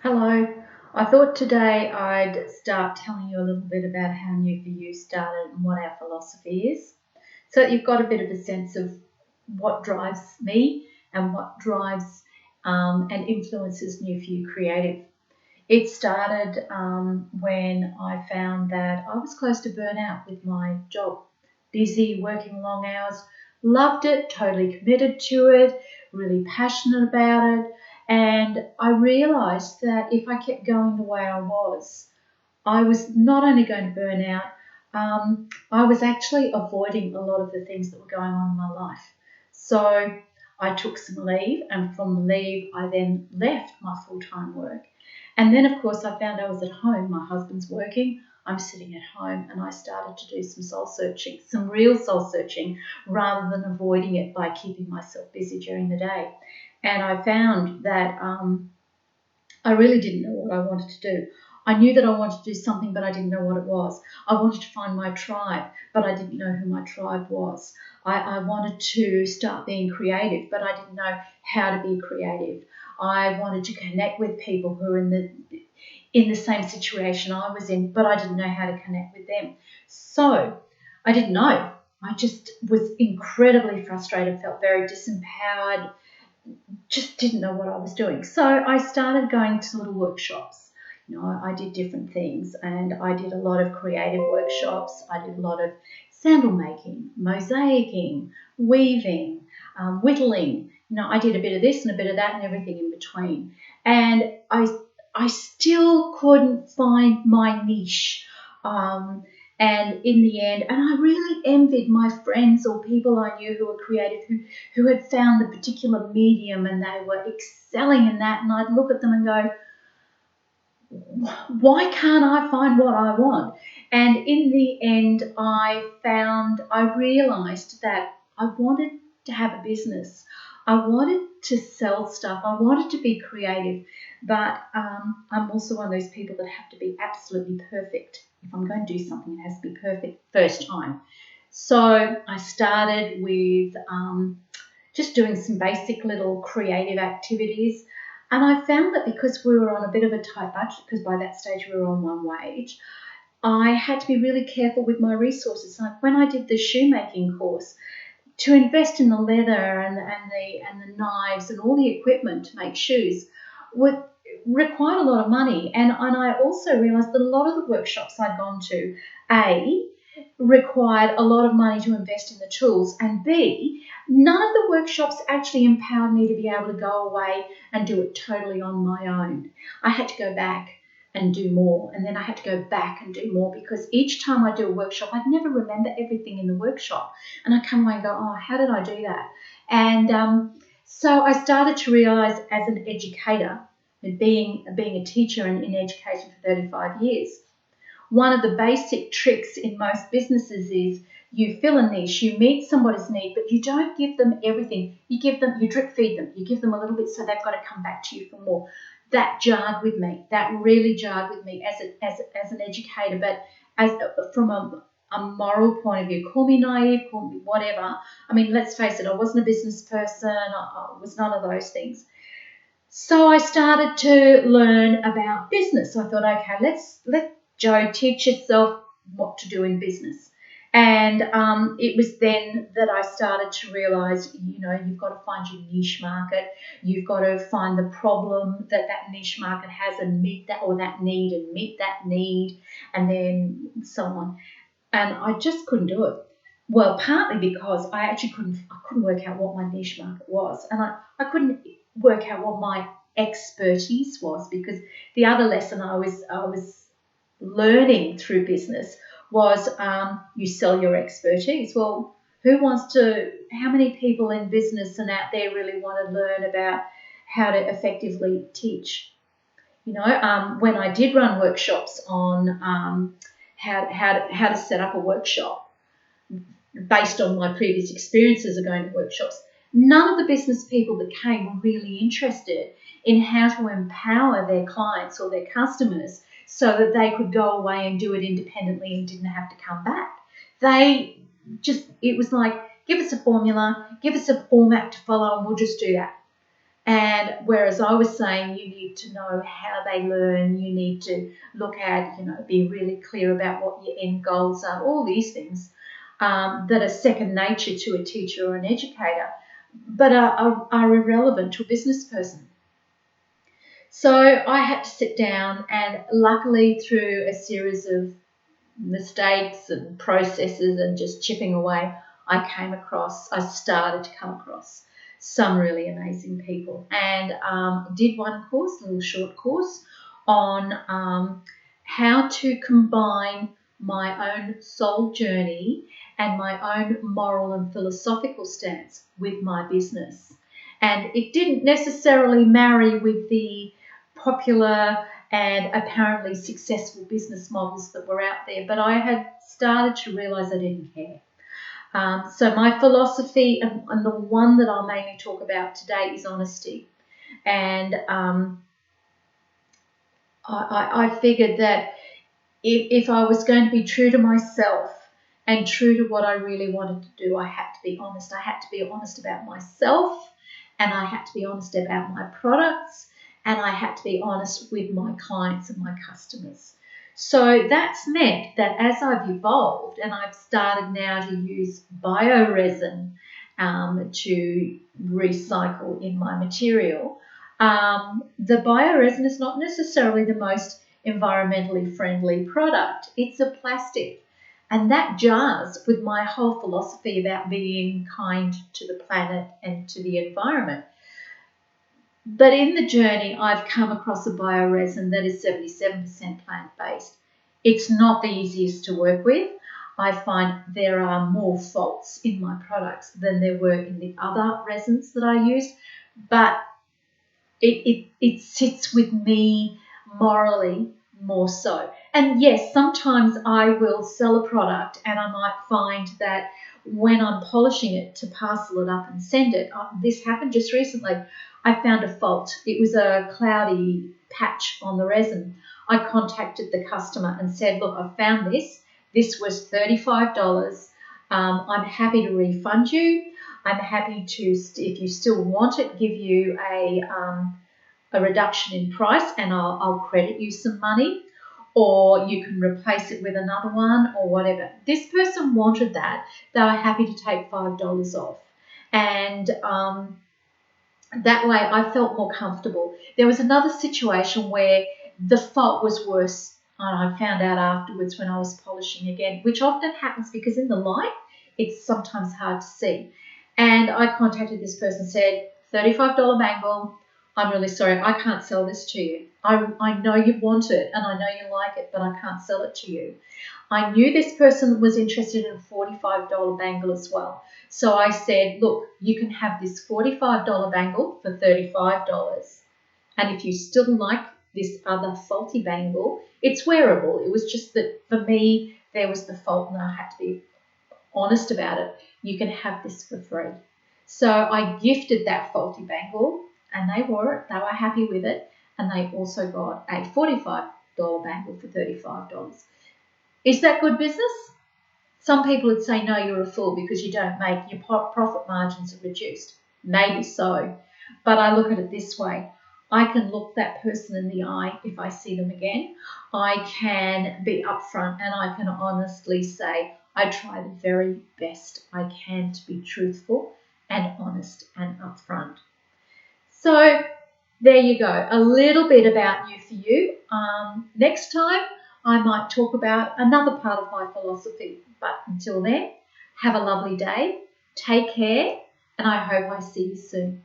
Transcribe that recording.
Hello. I thought today I'd start telling you a little bit about how Nu4u started and what our philosophy is, so that you've got a bit of a sense of what drives me and what drives and influences Nu4u Creative. It started when I found that I was close to burnout with my job. Busy, working long hours, loved it, totally committed to it, really passionate about it. And I realised that if I kept going the way I was not only going to burn out, I was actually avoiding a lot of the things that were going on in my life. So I took some leave, and from the leave, I then left my full time work. And then, of course, I found I was at home. My husband's working, I'm sitting at home, and I started to do some soul searching, some real soul searching, rather than avoiding it by keeping myself busy during the day. And I found that I really didn't know what I wanted to do. I knew that I wanted to do something, but I didn't know what it was. I wanted to find my tribe, but I didn't know who my tribe was. I wanted to start being creative, but I didn't know how to be creative. I wanted to connect with people who are in the same situation I was in, but I didn't know how to connect with them. So I didn't know. I just was incredibly frustrated, felt very disempowered, just didn't know what I was doing. So I started going to little workshops. I did different things, and I did a lot of creative workshops. I did a lot of sandal making, mosaicing, weaving, whittling. I did a bit of this and a bit of that and everything in between. And I still couldn't find my niche. And in the end, and I really envied my friends or people I knew who were creative, who had found the particular medium and they were excelling in that. And I'd look at them and go, why can't I find what I want? And in the end, I realized that I wanted to have a business. I wanted to sell stuff. I wanted to be creative, but I'm also one of those people that have to be absolutely perfect. If I'm going to do something, it has to be perfect first time. So I started with just doing some basic little creative activities. And I found that because we were on a bit of a tight budget, because by that stage we were on one wage, I had to be really careful with my resources. Like when I did the shoemaking course, to invest in the leather and the knives and all the equipment to make shoes would require a lot of money. And I also realised that a lot of the workshops I'd gone to, A, required a lot of money to invest in the tools, and B, none of the workshops actually empowered me to be able to go away and do it totally on my own. I had to go back and do more, and then I had to go back and do more, because each time I do a workshop, I'd never remember everything in the workshop, and I come away and go, oh, how did I do that? And so I started to realise, as an educator, being a teacher in education for 35 years, one of the basic tricks in most businesses is you fill a niche, you meet somebody's need, but you don't give them everything. You drip feed them. You give them a little bit, so they've got to come back to you for more. That jarred with me. That really jarred with me as an educator, but from a moral point of view. Call me naive, call me whatever. I mean, let's face it, I wasn't a business person. I was none of those things. So I started to learn about business. So I thought, okay, let Joe teach yourself what to do in business. And it was then that I started to realise, you've got to find your niche market. You've got to find the problem that niche market has and meet that, or that need, and meet that need, and then so on. And I just couldn't do it. Well, partly because I actually couldn't work out what my niche market was, and I couldn't work out what my expertise was, because the other lesson I was learning through business was you sell your expertise. Well, how many people in business and out there really want to learn about how to effectively teach? When I did run workshops on how to set up a workshop based on my previous experiences of going to workshops, none of the business people that came were really interested in how to empower their clients or their customers so that they could go away and do it independently and didn't have to come back. It was like, give us a formula, give us a format to follow, and we'll just do that. And whereas I was saying you need to know how they learn, you need to look at, be really clear about what your end goals are, all these things that are second nature to a teacher or an educator, but are irrelevant to a business person. So I had to sit down, and luckily through a series of mistakes and processes and just chipping away, I started to come across some really amazing people, and did one course, a little short course on how to combine my own soul journey and my own moral and philosophical stance with my business. And it didn't necessarily marry with the popular and apparently successful business models that were out there, but I had started to realize I didn't care. So my philosophy, and the one that I'll mainly talk about today, is honesty. And I figured that if I was going to be true to myself and true to what I really wanted to do, I had to be honest. I had to be honest about myself, and I had to be honest about my products, and I had to be honest with my clients and my customers. So that's meant that as I've evolved and I've started now to use bioresin to recycle in my material, the bioresin is not necessarily the most environmentally friendly product. It's a plastic. And that jars with my whole philosophy about being kind to the planet and to the environment. But in the journey, I've come across a bioresin that is 77% plant-based. It's not the easiest to work with. I find there are more faults in my products than there were in the other resins that I used, but it sits with me morally more so. And yes, sometimes I will sell a product and I might find that when I'm polishing it to parcel it up and send it, this happened just recently, I found a fault. It was a cloudy patch on the resin. I contacted the customer and said, look, I found this. This was $35. I'm happy to refund you. I'm happy to, if you still want it, give you a reduction in price, and I'll credit you some money, or you can replace it with another one or whatever. This person wanted that. They were happy to take $5 off. And that way I felt more comfortable. There was another situation where the fault was worse, and I found out afterwards when I was polishing again, which often happens because in the light it's sometimes hard to see. And I contacted this person, said, $35 bangle, I'm really sorry, I can't sell this to you. I know you want it and I know you like it, but I can't sell it to you. I knew this person was interested in a $45 bangle as well. So I said, look, you can have this $45 bangle for $35. And if you still like this other faulty bangle, it's wearable. It was just that for me, there was the fault and I had to be honest about it. You can have this for free. So I gifted that faulty bangle and they wore it. They were happy with it. And they also got a $45 bangle for $35. Is that good business? Some people would say, no, you're a fool because you don't make, your profit margins are reduced. Maybe so. But I look at it this way. I can look that person in the eye if I see them again. I can be upfront and I can honestly say, I try the very best I can to be truthful and honest and upfront. So there you go, a little bit about Nu4u. Next time, I might talk about another part of my philosophy. But until then, have a lovely day, take care, and I hope I see you soon.